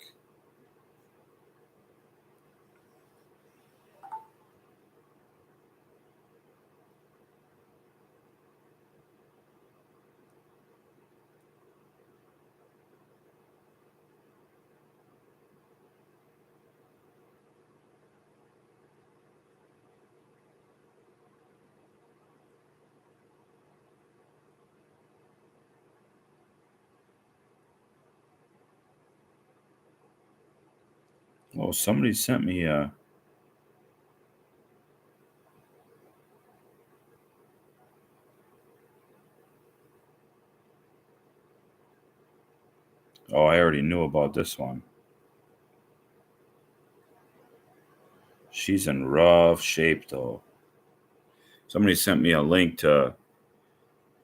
Oh, somebody sent me a. Oh, I already knew about this one. She's in rough shape, though. Somebody sent me a link to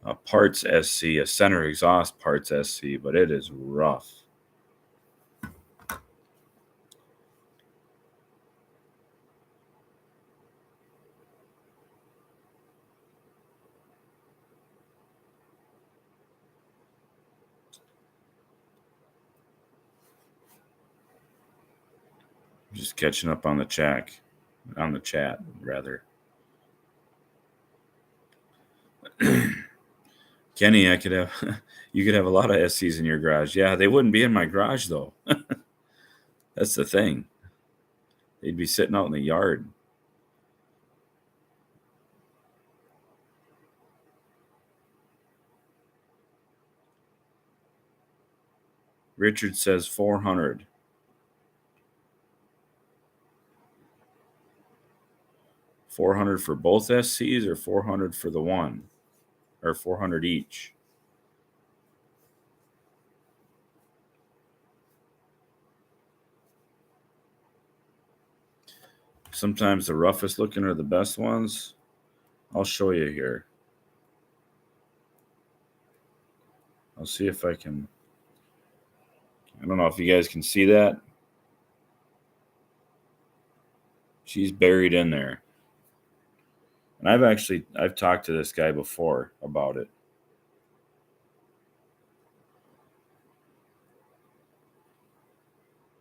a Parts SC, a center exhaust Parts SC, but it is rough. Just catching up on the chat, rather. Kenny, I could have, you could have a lot of SCs in your garage. Yeah, they wouldn't be in my garage though. That's the thing. They'd be sitting out in the yard. Richard says 400. 400 for both SCs or 400 for the one? Or 400 each? Sometimes the roughest looking are the best ones. I'll show you here. I'll see if I can. I don't know if you guys can see that. She's buried in there. And I've talked to this guy before about it.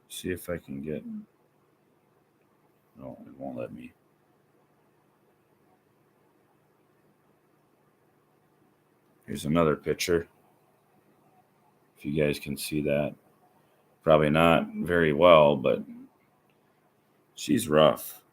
See if I can get. No, it won't let me. Here's another picture. If you guys can see that. Probably not very well, but she's rough.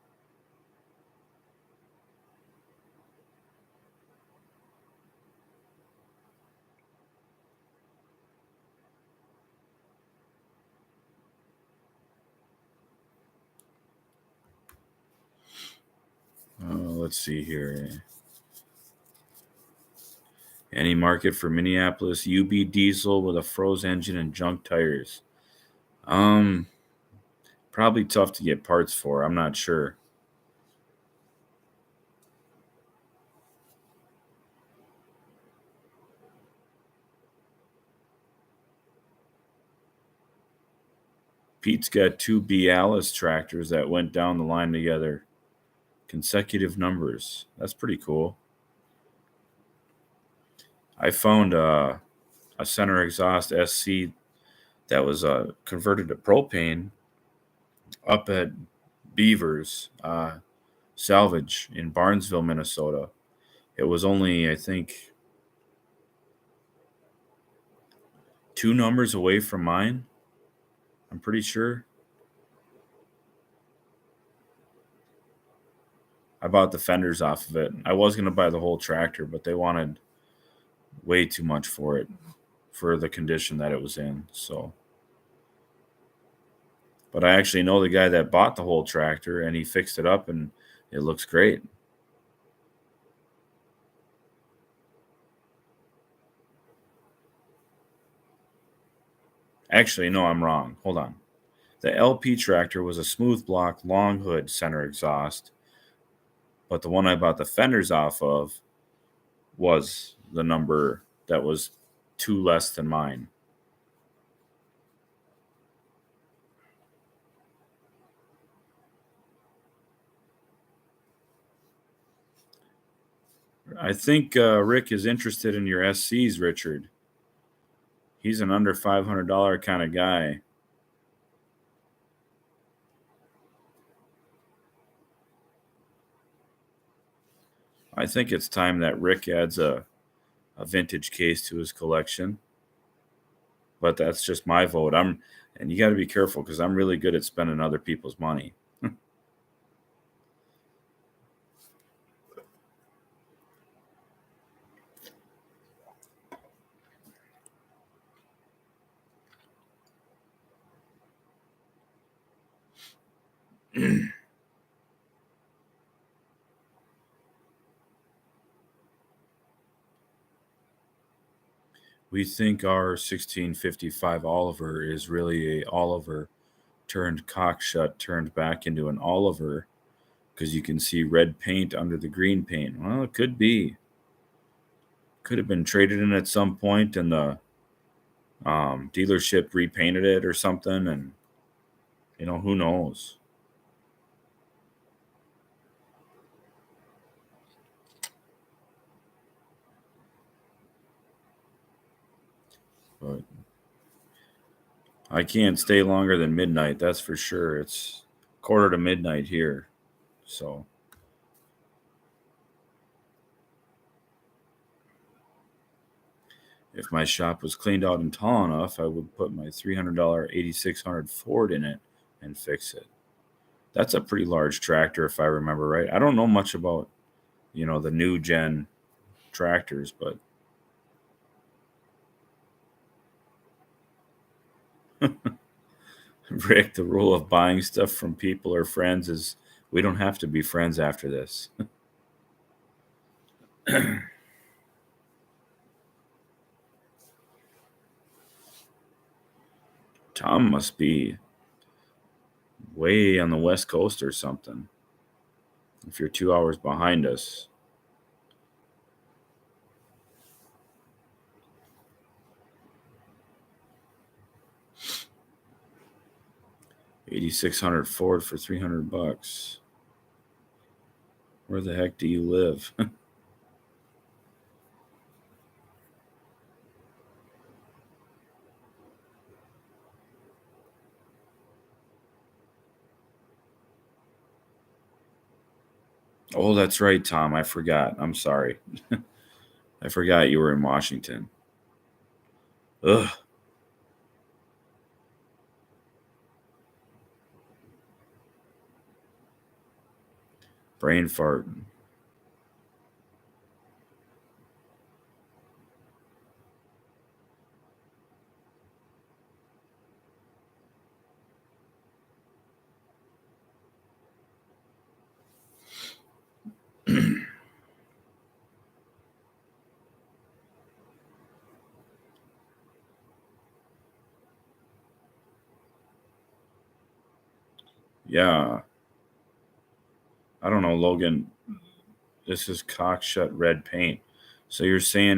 Let's see here. Any market for Minneapolis UB diesel with a froze engine and junk tires? Probably tough to get parts for. I'm not sure. Pete's got two Bialis tractors that went down the line together. Consecutive numbers. That's pretty cool. I found a center exhaust SC that was converted to propane up at Beavers salvage in Barnesville, Minnesota. It was only, I think, two numbers away from mine. I'm pretty sure. I bought the fenders off of it. I was going to buy the whole tractor, but they wanted way too much for it for the condition that it was in. So, but I actually know the guy that bought the whole tractor and he fixed it up and it looks great. Actually, no, I'm wrong. Hold on. The LP tractor was a smooth block long hood center exhaust, but the one I bought the fenders off of was the number that was two less than mine. I think Rick is interested in your SCs, Richard. He's an under $500 kind of guy. I think it's time that Rick adds a vintage case to his collection. But that's just my vote. And you got to be careful because I'm really good at spending other people's money. We think our 1655 Oliver is really a Oliver turned cockshut turned back into an Oliver because you can see red paint under the green paint. Well, it could be. Could have been traded in at some point and the dealership repainted it or something. And, who knows? But I can't stay longer than midnight. That's for sure. It's quarter to midnight here. So if my shop was cleaned out and tall enough, I would put my $300 8600 Ford in it and fix it. That's a pretty large tractor, if I remember right. I don't know much about, the new gen tractors, but Rick, the rule of buying stuff from people or friends is we don't have to be friends after this. Tom must be way on the West Coast or something. If you're 2 hours behind us, 8600 Ford for $300. Where the heck do you live? Oh, that's right, Tom. I forgot. I'm sorry. I forgot you were in Washington. Ugh. Brain fart. Yeah. I don't know, Logan. This is cockshut red paint. So you're saying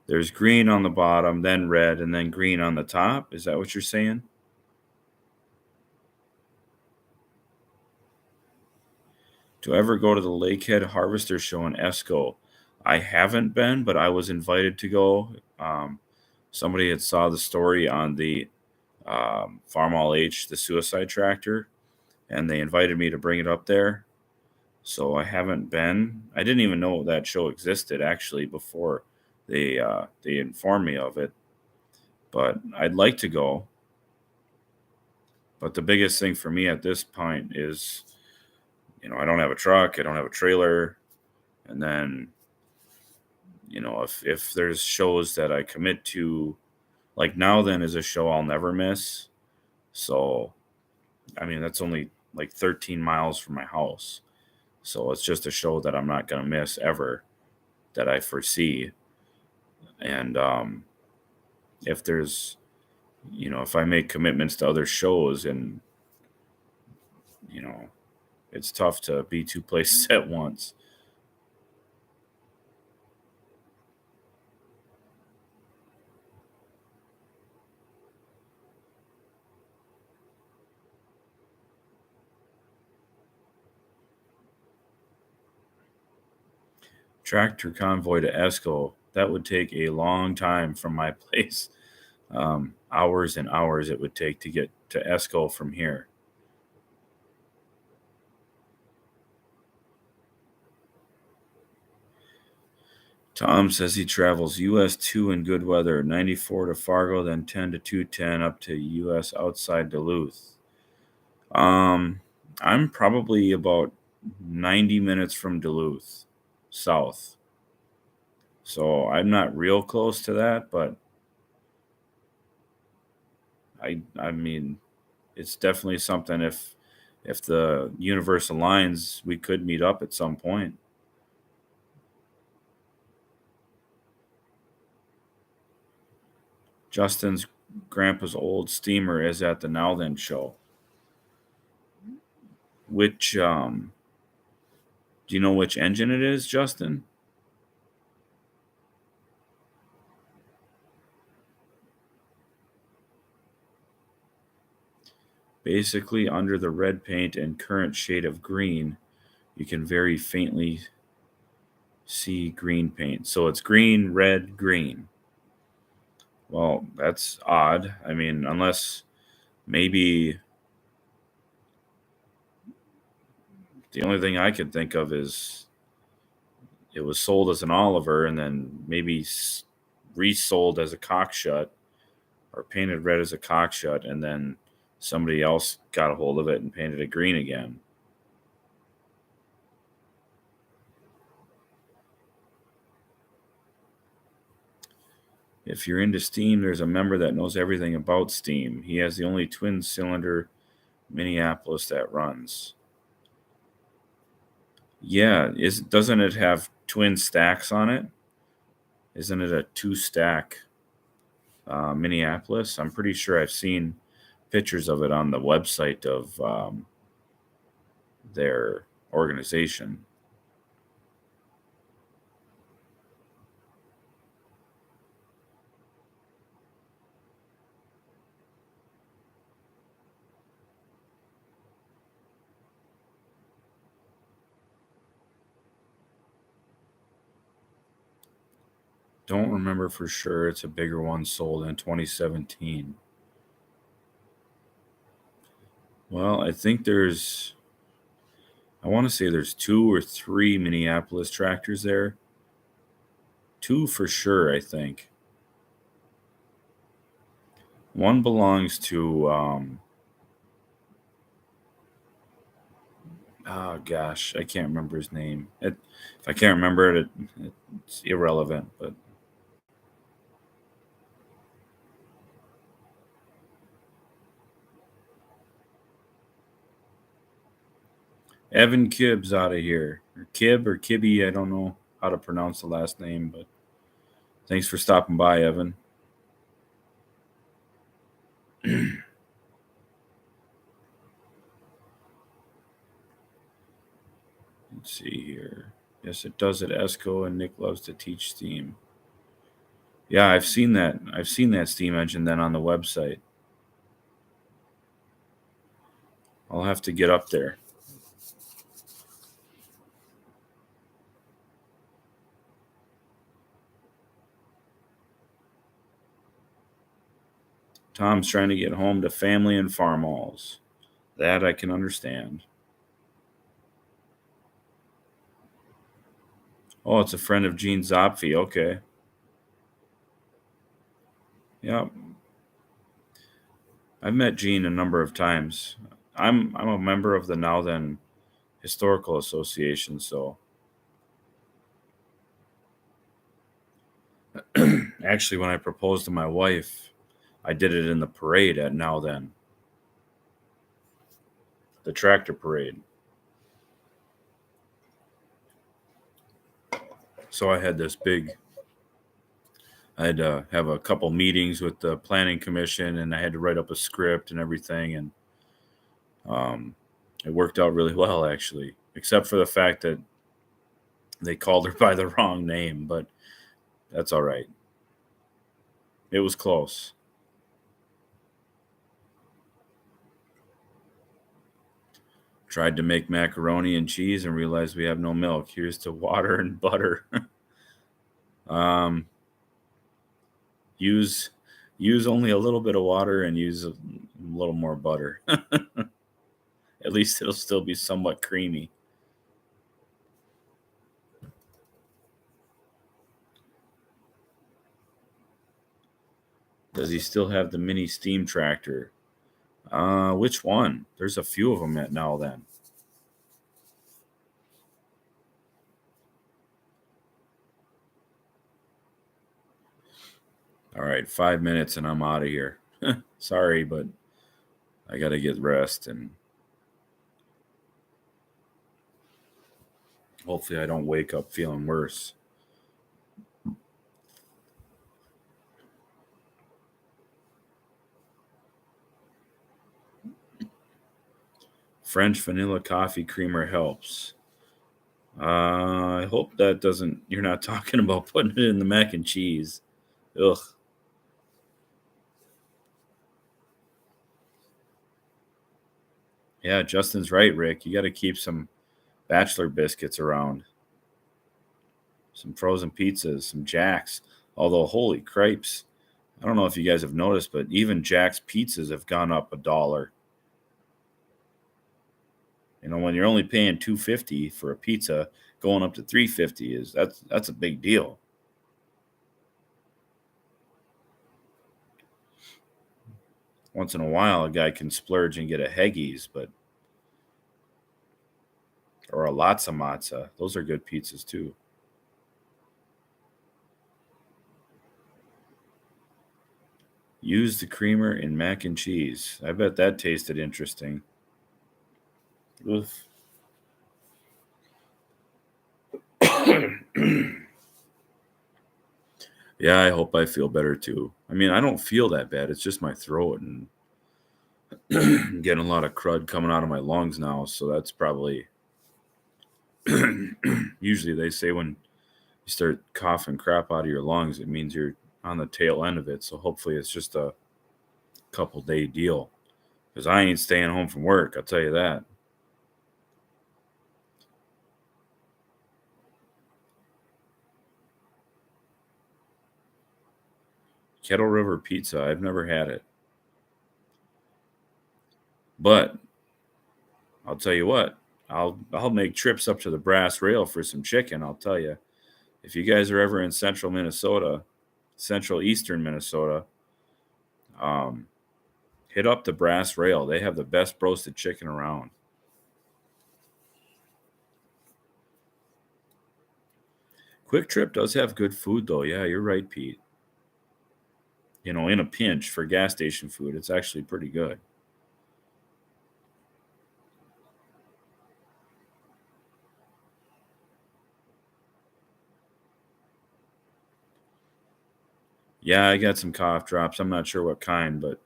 there's green on the bottom, then red, and then green on the top? Is that what you're saying? Do I ever go to the Lakehead Harvester Show in Esco? I haven't been, but I was invited to go. Somebody had saw the story on the Farm All H, the suicide tractor, and they invited me to bring it up there. So I haven't been. I didn't even know that show existed actually before they informed me of it. But I'd like to go. But the biggest thing for me at this point is, I don't have a truck, I don't have a trailer, and then, if there's shows that I commit to, like Now Then is a show I'll never miss. So, I mean, that's only like 13 miles from my house. So it's just a show that I'm not going to miss ever that I foresee. And if there's, if I make commitments to other shows and, you know, it's tough to be two places at once. Tractor convoy to Esco, that would take a long time from my place. Hours and hours it would take to get to Esco from here. Tom says he travels US 2 in good weather, 94 to Fargo, then 10 to 210 up to US outside Duluth. I'm probably about 90 minutes from Duluth, south. So I'm not real close to that, but I mean, it's definitely something. If the universe aligns, we could meet up at some point. Justin's grandpa's old steamer is at the Now Then show. Which do you know which engine it is, Justin? Basically, under the red paint and current shade of green, you can very faintly see green paint. So it's green, red, green. Well, that's odd. I mean, unless maybe the only thing I could think of is it was sold as an Oliver and then maybe resold as a cockshut or painted red as a cockshut, and then somebody else got a hold of it and painted it green again. If you're into steam, there's a member that knows everything about steam. He has the only twin cylinder Minneapolis that runs. Yeah, doesn't it have twin stacks on it? Isn't it a two stack Minneapolis? I'm pretty sure I've seen pictures of it on the website of their organization. Don't remember for sure. It's a bigger one sold in 2017. Well, I want to say there's two or three Minneapolis tractors there. Two for sure, I think. One belongs to, oh gosh, I can't remember his name. If I can't remember it, it's irrelevant. But Evan Kibb's out of here. Or Kib or Kibby, I don't know how to pronounce the last name, but thanks for stopping by, Evan. Let's see here. Yes, it does at ESCO, and Nick loves to teach steam. Yeah, I've seen that. I've seen that steam engine then on the website. I'll have to get up there. Tom's trying to get home to family and farm alls. That I can understand. Oh, it's a friend of Gene Zopfi. Okay. Yeah, I've met Gene a number of times. I'm a member of the Now Then Historical Association, so actually when I proposed to my wife, I did it in the parade at Now Then, the tractor parade. So I had to have a couple meetings with the planning commission, and I had to write up a script and everything, and um, it worked out really well actually, except for the fact that they called her by the wrong name, but that's all right. It was close. Tried to make macaroni and cheese and realized we have no milk. Here's to water and butter. um, use use only a little bit of water and use a little more butter. At least it'll still be somewhat creamy. Does he still have the mini steam tractor? Which one? There's a few of them at Now Then. All right, 5 minutes and I'm out of here. Sorry, but I got to get rest and hopefully I don't wake up feeling worse. French vanilla coffee creamer helps. I hope that doesn't. You're not talking about putting it in the mac and cheese. Ugh. Yeah, Justin's right, Rick. You got to keep some bachelor biscuits around, some frozen pizzas, some Jack's. Although, holy cripes. I don't know if you guys have noticed, but even Jack's pizzas have gone up $1. You know, when you're only paying $2.50 for a pizza, going up to $3.50 is that's a big deal. Once in a while, a guy can splurge and get a Heggies, but or a Latza Matza. Those are good pizzas too. Use the creamer in mac and cheese. I bet that tasted interesting. Oof. Yeah, I hope I feel better too. I mean, I don't feel that bad. It's just my throat and I'm getting a lot of crud coming out of my lungs now. So that's probably usually they say when you start coughing crap out of your lungs, it means you're on the tail end of it. So hopefully it's just a couple-day deal because I ain't staying home from work. I'll tell you that. Kettle River Pizza. I've never had it. But I'll tell you what, I'll make trips up to the Brass Rail for some chicken. I'll tell you, if you guys are ever in central Minnesota, central eastern Minnesota, um, hit up the Brass Rail. They have the best roasted chicken around. Quick Trip does have good food though. Yeah, you're right, Pete. You know, in a pinch for gas station food, it's actually pretty good. Yeah, I got some cough drops. I'm not sure what kind, but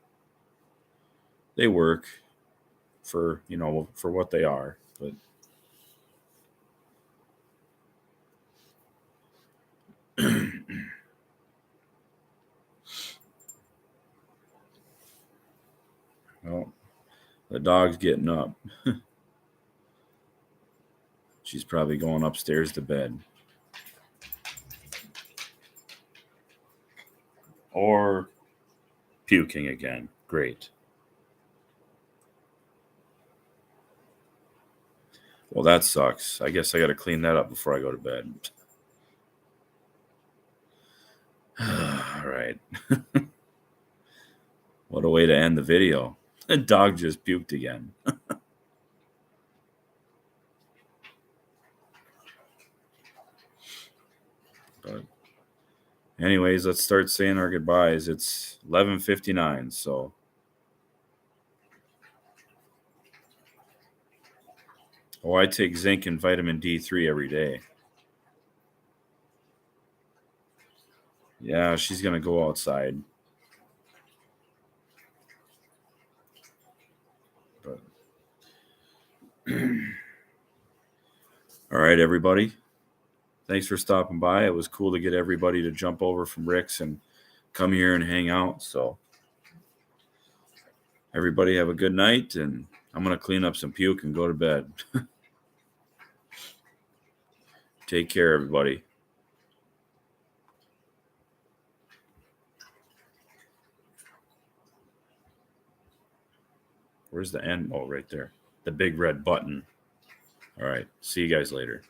they work for for what they are. But well, the dog's getting up. She's probably going upstairs to bed. Or puking again. Great. Well, that sucks. I guess I got to clean that up before I go to bed. All right. What a way to end the video. The dog just puked again. But anyways, let's start saying our goodbyes. It's 11:59, so I take zinc and vitamin D3 every day. Yeah, she's going to go outside. But all right, everybody. Thanks for stopping by. It was cool to get everybody to jump over from Rick's and come here and hang out. So everybody have a good night, and I'm going to clean up some puke and go to bed. Take care, everybody. Where's the end? Oh, right there. The big red button. All right. See you guys later.